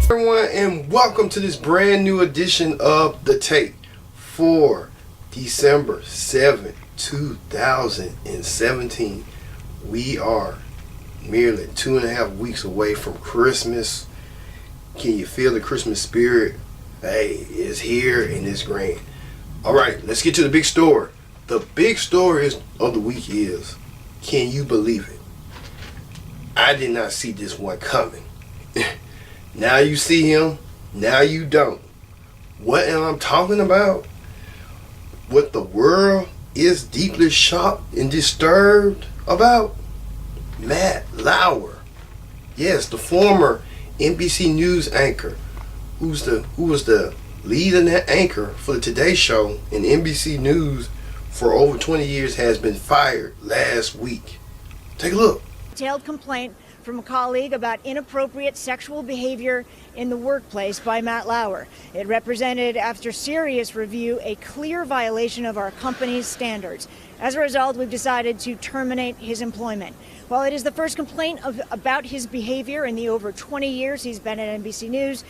Everyone, and welcome to this brand new edition of The Take for December 7th, 2017. We are merely 2.5 weeks away from Christmas. Can you feel the Christmas spirit? Hey, it's here and it's grand. All right, let's get to the big story. The big story of the week is, can you believe it? I did not see this one coming. Now you see him, now you don't. What am I talking about? What the world is deeply shocked and disturbed about? Matt Lauer. Yes, the former NBC News anchor, who was the lead anchor for the Today Show in NBC News for over 20 years, has been fired last week. Take a look. Detailed complaint from a colleague about inappropriate sexual behavior in the workplace by Matt Lauer. It represented, after serious review, a clear violation of our company's standards. As a result, we've decided to terminate his employment. While it is the first complaint about his behavior in the over 20 years he's been at NBC News,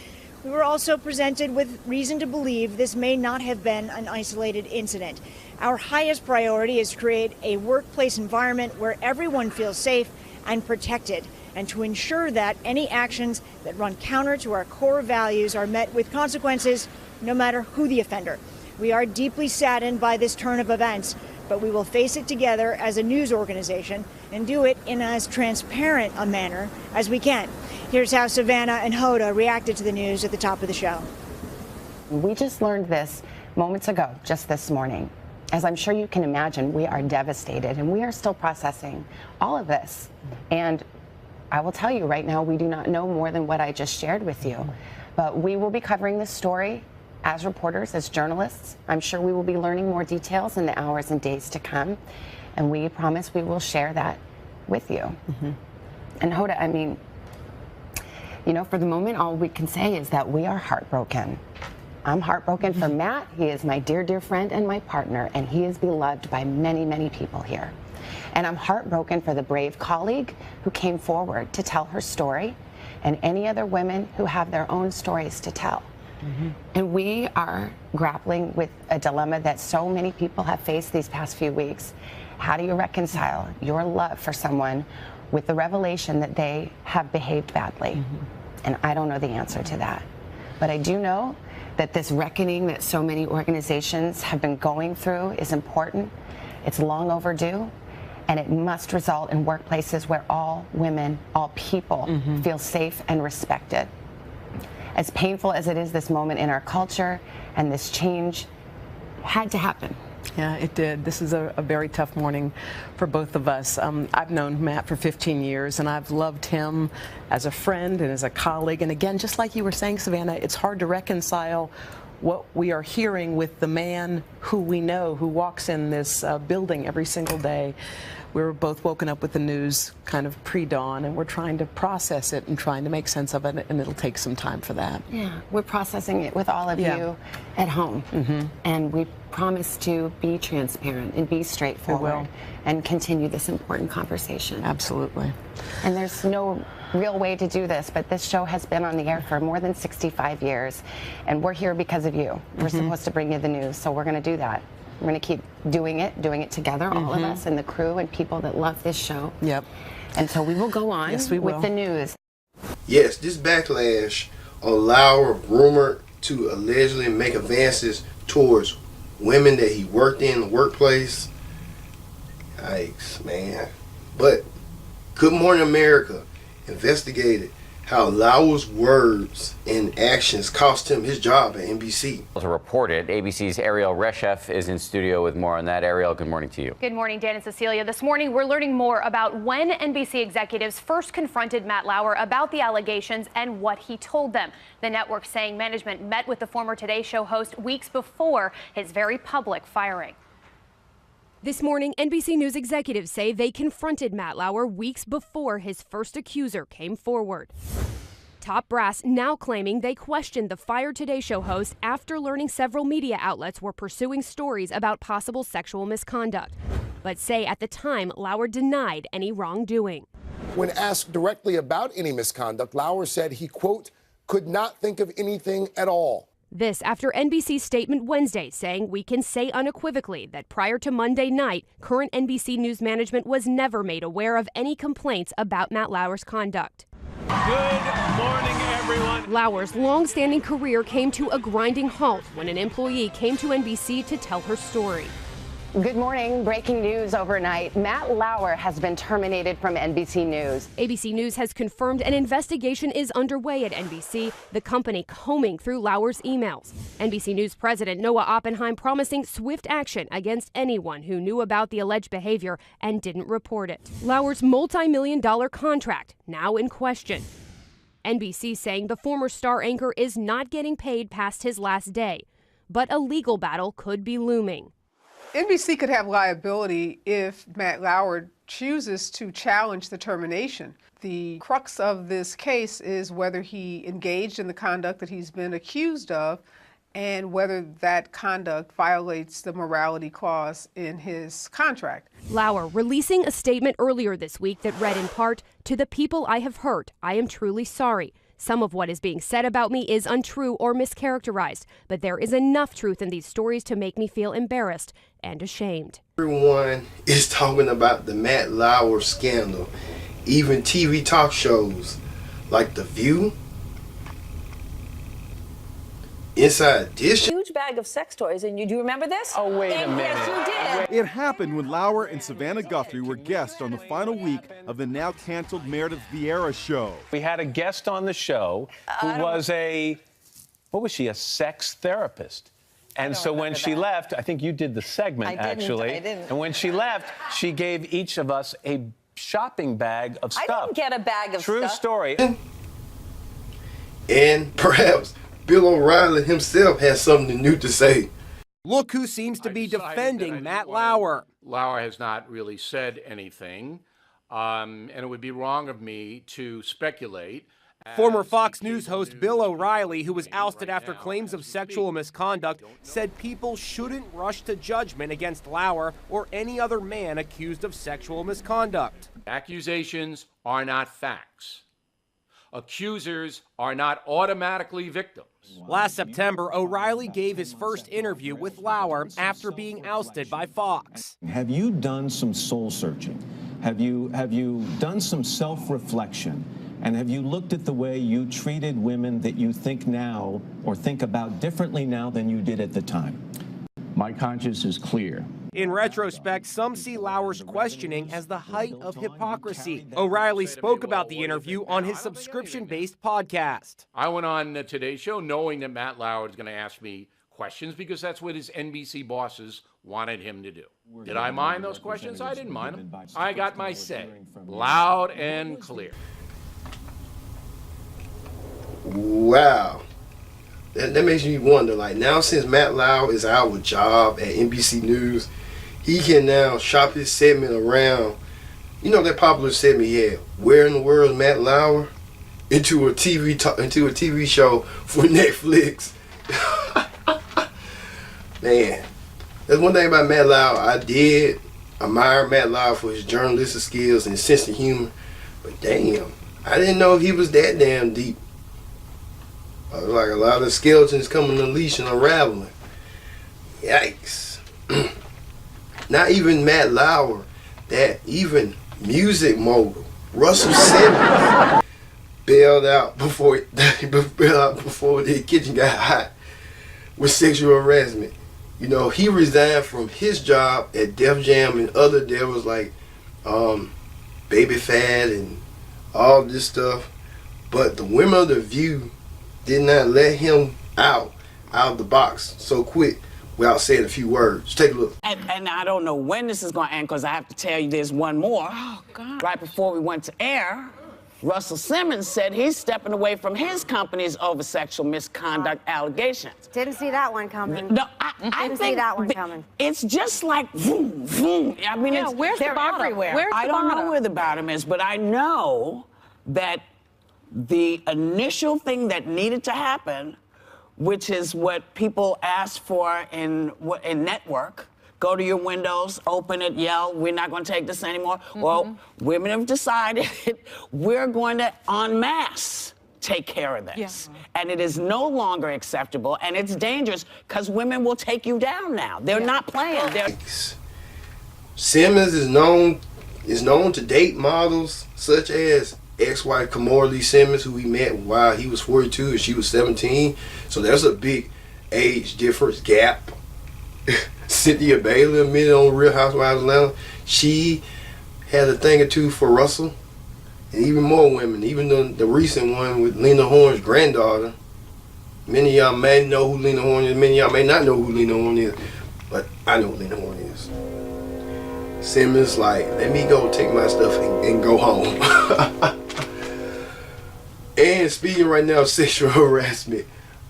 we were also presented with reason to believe this may not have been an isolated incident. Our highest priority is to create a workplace environment where everyone feels safe and protected, and to ensure that any actions that run counter to our core values are met with consequences, no matter who the offender. We are deeply saddened by this turn of events, but we will face it together as a news organization and do it in as transparent a manner as we can. Here's how Savannah and Hoda reacted to the news at the top of the show. We just learned this moments ago, just this morning. As I'm sure you can imagine, we are devastated and we are still processing all of this. And I will tell you right now, we do not know more than what I just shared with you. But we will be covering this story as reporters, as journalists. I'm sure we will be learning more details in the hours and days to come. And we promise we will share that with you. And Hoda, I mean, you know, for the moment, all we can say is that we are heartbroken. I'm heartbroken for Matt. He is my dear, dear friend and my partner, and he is beloved by many, many people here. And I'm heartbroken for the brave colleague who came forward to tell her story, and any other women who have their own stories to tell. And we are grappling with a dilemma that so many people have faced these past few weeks. How do you reconcile your love for someone with the revelation that they have behaved badly? And I don't know the answer to that. But I do know that this reckoning that so many organizations have been going through is important. It's long overdue, and it must result in workplaces where all women, all people feel safe and respected. As painful as it is, this moment in our culture and this change had to happen. Yeah, it did. This is a very tough morning for both of us. I've known Matt for 15 years, and I've loved him as a friend and as a colleague. And again, just like you were saying, Savannah, it's hard to reconcile what we are hearing with the man who we know, who walks in this building every single day. We were both woken up with the news kind of pre-dawn, and we're trying to process it and trying to make sense of it, and it'll take some time for that. Yeah, we're processing it with all of you at home. And we promise to be transparent and be straightforward and continue this important conversation. Absolutely. And there's no real way to do this, but this show has been on the air for more than 65 years, and we're here because of you. We're supposed to bring you the news, so we're going to do that. We're going to keep doing it together, all of us and the crew and people that love this show. And so we will go on with the news. Yes, this backlash on Lauer, rumored to allegedly make advances towards women that he worked in the workplace. Yikes, man. But Good Morning America investigated how Lauer's words and actions cost him his job at NBC. To report it, ABC's Ariel Reshef is in studio with more on that. Ariel, good morning to you. Good morning, Dan and Cecilia. This morning, we're learning more about when NBC executives first confronted Matt Lauer about the allegations and what he told them. The network saying management met with the former Today Show host weeks before his very public firing. This morning, NBC News executives say they confronted Matt Lauer weeks before his first accuser came forward. Top brass now claiming they questioned the fired Today Show host after learning several media outlets were pursuing stories about possible sexual misconduct. but say at the time Lauer denied any wrongdoing. When asked directly about any misconduct, Lauer said he, quote, could not think of anything at all. This after NBC's statement Wednesday saying we can say unequivocally that prior to Monday night, current NBC News management was never made aware of any complaints about Matt Lauer's conduct. Good morning, everyone. Lauer's long-standing career came to a grinding halt when an employee came to NBC to tell her story. Good morning. Breaking news overnight. Matt Lauer has been terminated from NBC News. ABC News has confirmed an investigation is underway at NBC, the company combing through Lauer's emails. NBC News President Noah Oppenheim promising swift action against anyone who knew about the alleged behavior and didn't report it. Lauer's multi-million-dollar contract now in question. NBC saying the former star anchor is not getting paid past his last day, but a legal battle could be looming. NBC could have liability if Matt Lauer chooses to challenge the termination. The crux of this case is whether he engaged in the conduct that he's been accused of and whether that conduct violates the morality clause in his contract. Lauer releasing a statement earlier this week that read in part, "To the people I have hurt, I am truly sorry. Some of what is being said about me is untrue or mischaracterized, but there is enough truth in these stories to make me feel embarrassed and ashamed." Everyone is talking about the Matt Lauer scandal. Even TV talk shows like The View, Inside Edition. Huge bag of sex toys, and you do remember this? Oh, wait a minute. Yes, you did. It happened when Lauer and Savannah Guthrie were guests on the final week of the now canceled Meredith Vieira show. We had a guest on the show who was a sex therapist. And so when she left, I think you did the segment, actually. I didn't. And when she left, she gave each of us a shopping bag of stuff. I didn't get a bag of stuff. True story. And perhaps Bill O'Reilly himself has something new to say. Look who seems to be defending Matt Lauer. Lauer has not really said anything, and it would be wrong of me to speculate. Former Fox News host Bill O'Reilly, who was ousted after claims of sexual misconduct, said people shouldn't rush to judgment against Lauer or any other man accused of sexual misconduct. Accusations are not facts. Accusers are not automatically victims. Last September, O'Reilly gave his first interview with Lauer after being ousted by Fox. Have you done some soul searching? Have you done some self-reflection? And have you looked at the way you treated women that you think now or think about differently now than you did at the time? My conscience is clear. In retrospect, some see Lauer's questioning as the height of hypocrisy. O'Reilly spoke about the interview on his subscription-based podcast. I went on Today's Show knowing that Matt Lauer was going to ask me questions because that's what his NBC bosses wanted him to do. Did I mind those questions? I didn't mind them. I got my say, loud and clear. Wow. That makes me wonder, like, now since Matt Lauer is out of a job at NBC News, he can now shop his segment around. You know that popular segment he had, Where in the World is Matt Lauer? Into a TV show for Netflix. Man, that's one thing about Matt Lauer. I did admire Matt Lauer for his journalistic skills and sense of humor, but damn, I didn't know he was that damn deep. Like a lot of skeletons coming unleashed and unraveling. Yikes. Not even Matt Lauer, that even music mogul Russell Simmons bailed out before the kitchen got hot with sexual harassment. You know, he resigned from his job at Def Jam and other devils like Baby Fat and all this stuff. But the women of The View did not let him out of the box so quick without saying a few words. Take a look. And I don't know when this is going to end because I have to tell you there's one more. Oh, God. Right before we went to air, Russell Simmons said he's stepping away from his companies over sexual misconduct allegations. Didn't see that one coming. No, I didn't see that one coming. It's just like vroom, vroom. I mean, Yeah, where's the they're bottom? everywhere. Where's the I don't bottom? know where the bottom is, but I know that the initial thing that needed to happen, which is what people asked for in network, go to your windows, open it, yell, we're not going to take this anymore. Well, women have decided we're going to en masse take care of this. And it is no longer acceptable, and it's dangerous because women will take you down now. They're not playing. Simmons is known to date models such as ex-wife Kamora Lee Simmons, who he met while he was 42 and she was 17. So there's a big age difference gap. Cynthia Bailey admitted on Real Housewives of Atlanta, she had a thing or two for Russell, and even more women. Even the recent one with Lena Horne's granddaughter. Many of y'all may know who Lena Horne is. Many of y'all may not know who Lena Horne is, but I know who Lena Horne is. Simmons like, let me go take my stuff and go home. And speaking right now of sexual harassment,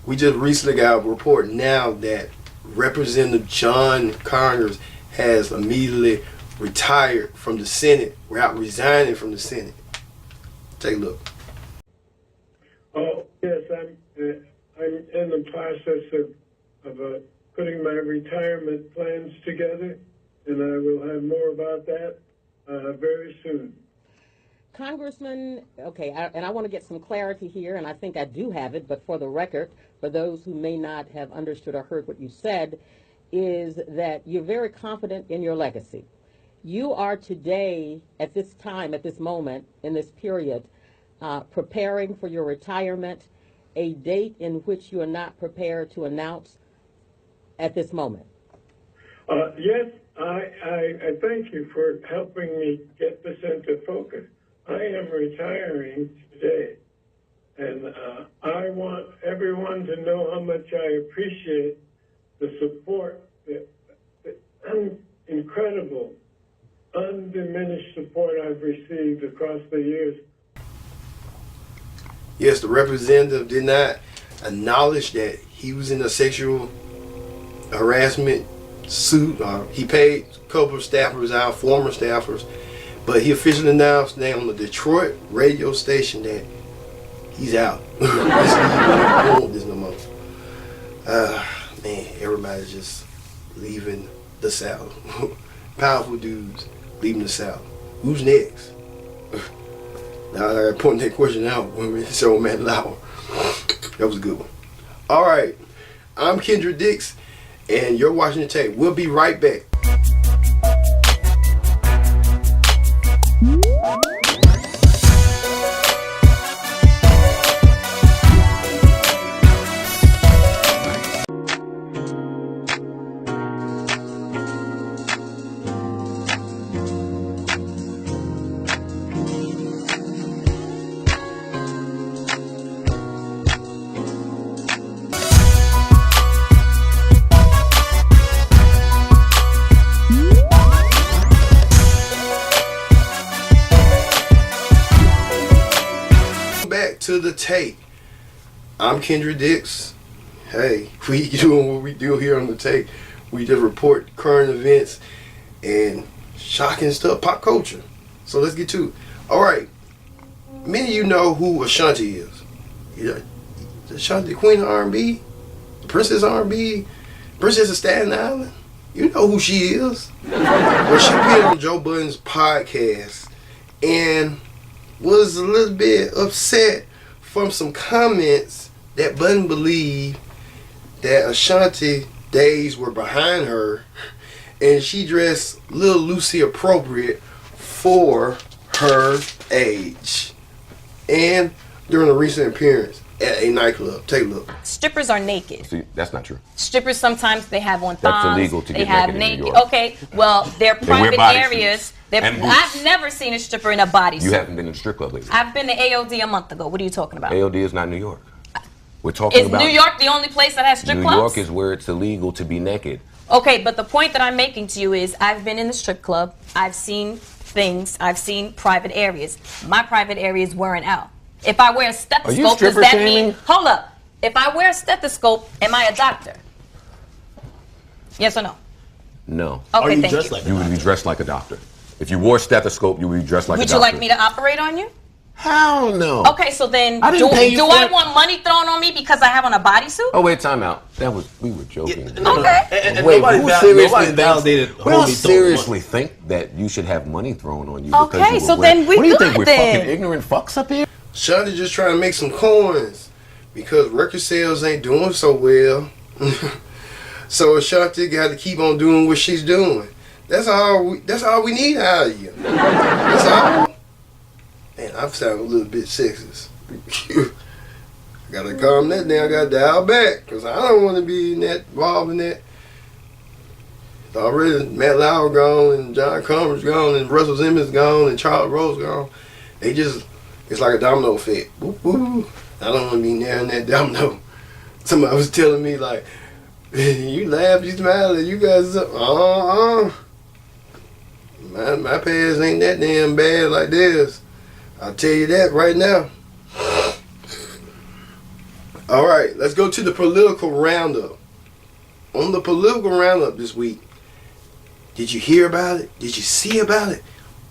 we just recently got a report now that Representative John Conyers has immediately retired from the Senate without resigning from the Senate. Take a look. Oh, yes, I'm in the process of putting my retirement plans together, and I will have more about that very soon. Congressman, okay, and I want to get some clarity here, and I think I do have it, but for the record, for those who may not have understood or heard what you said, is that you're very confident in your legacy. You are today, at this time, at this moment, in this period, preparing for your retirement, a date in which you are not prepared to announce at this moment. Yes, I thank you for helping me get this into focus. I am retiring today, and I want everyone to know how much I appreciate the support, the incredible, undiminished support I've received across the years. Yes, the representative did not acknowledge that he was in a sexual harassment suit. He paid a couple of staffers out, former staffers, but he officially announced now on the Detroit radio station that he's out. He don't want this no more. Man, everybody's just leaving the South. Powerful dudes leaving the South. Who's next? Now I gotta point that question out when we show Matt Lauer. That was a good one. All right, I'm Kendra Dix, and you're watching the tape. We'll be right back. To the tape. I'm Kendra Dix. Hey, we doing what we do here on the tape. We just report current events and shocking stuff, pop culture. So let's get to it. All right. Many of you know who Ashanti is. Ashanti, Queen of R&B, Princess R&B, Princess of Staten Island. You know who she is. Well, she appeared on Joe Budden's podcast and was a little bit upset from some comments that Budden believed that Ashanti days were behind her, and she dressed a little loosely appropriate for her age. And during a recent appearance at a nightclub. Take a look. Strippers are naked. See, that's not true. Strippers sometimes they have on thongs. That's illegal to they get have naked in New York. Okay, well, they're private areas. I've never seen a stripper in a bodysuit. You haven't been in a strip club lately. I've been to AOD a month ago. What are you talking about? AOD is not New York. We're talking about. Is New York the only place that has strip clubs? New York is where it's illegal to be naked. Okay, but the point that I'm making to you is I've been in the strip club. I've seen things. I've seen private areas. My private area is wearing out. If I wear a stethoscope, does that mean? Hold up. If I wear a stethoscope, am I a doctor? Yes or no? No. Okay, thank you. You would be dressed like a doctor. If you wore a stethoscope, you would be dressed like a doctor. Would you like me to operate on you? Hell no. Okay, so then I didn't pay you do for I it. want money thrown on me because I have on a bodysuit? Oh wait, time out. We were joking. Okay. And wait, nobody validated we don't homie seriously think that you should have money thrown on you. Because Okay, you so were then we what do you good think? We're then. fucking ignorant fucks up here? Ashanti just trying to make some coins because record sales ain't doing so well. So Ashanti got to keep on doing what she's doing. That's all we need out of you. That's all. Man, I've sounded a little bit sexist. I gotta calm that down. I gotta dial back because I don't want to be involved in that. Already Matt Lauer gone and John Comer's gone and Russell Simmons gone and Charles Rose gone. It's like a domino effect. Whoop, whoop. I don't want to be near that domino. Somebody was telling me like, you laugh, you smile, and you guys up. My past ain't that damn bad like this. I'll tell you that right now. All right, let's go to the political roundup. On the political roundup this week, did you hear about it? Did you see about it?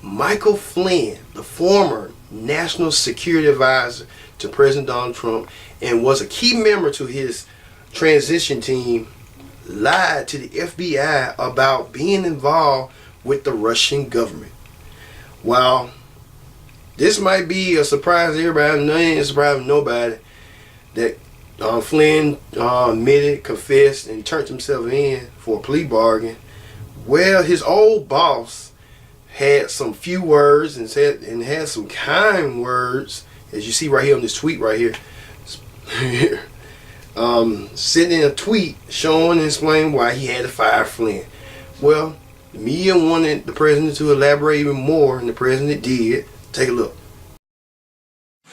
Michael Flynn, the former National Security Advisor to President Donald Trump and was a key member to his transition team, lied to the FBI about being involved with the Russian government. While this might be a surprise to everybody, it ain't a surprise to nobody, that Flynn admitted, confessed, and turned himself in for a plea bargain. Well, his old boss had some few words and had some kind words, as you see right here on this tweet right here. Sending a tweet showing and explaining why he had to fire Flynn. Well, the media wanted the president to elaborate even more, and the president did. Take a look.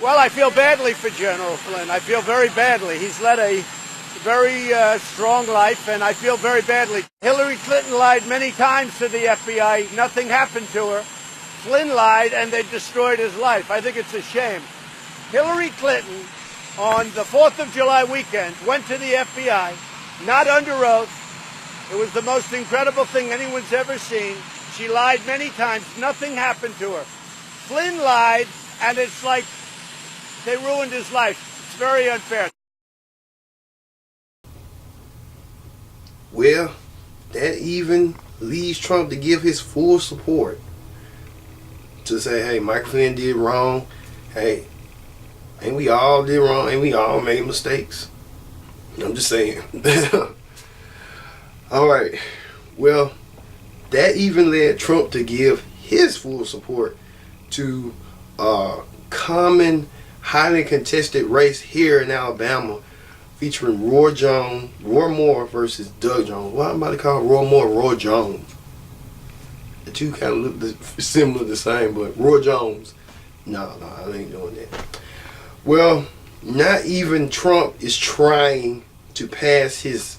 Well, I feel badly for General Flynn. I feel very badly. He's led a very strong life, and I feel very badly. Hillary Clinton lied many times to the FBI. Nothing happened to her. Flynn lied, and they destroyed his life. I think it's a shame. Hillary Clinton, on the 4th of July weekend, went to the FBI, not under oath. It was the most incredible thing anyone's ever seen. She lied many times. Nothing happened to her. Flynn lied, and it's like they ruined his life. It's very unfair. Well, that even leads Trump to give his full support. To say, hey, Michael Flynn did wrong. Hey, and we all did wrong, and we all made mistakes. I'm just saying. All right. Well, that even led Trump to give his full support to a common, highly contested race here in Alabama, featuring Roy Moore versus Doug Jones. Why am I calling Roy Moore Roy Jones? The two kind of look similar, the same, but Roy Jones, no, I ain't doing that. Well, not even Trump is trying to pass his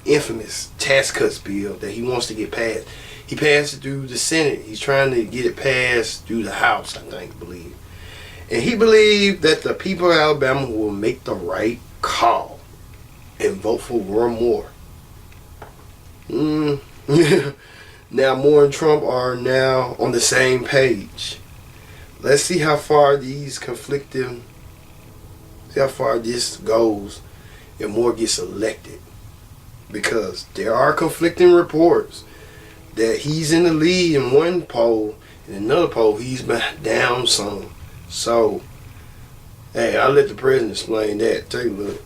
infamous tax cuts bill that he wants to get passed. He passed it through the Senate. He's trying to get it passed through the House, I believe. And he believed that the people of Alabama will make the right call and vote for Roy Moore. Now Moore and Trump are now on the same page. Let's see how far this goes if Moore gets elected. Because there are conflicting reports that he's in the lead in one poll, in another poll he's been down some. So, hey, I'll let the president explain that. Take a look.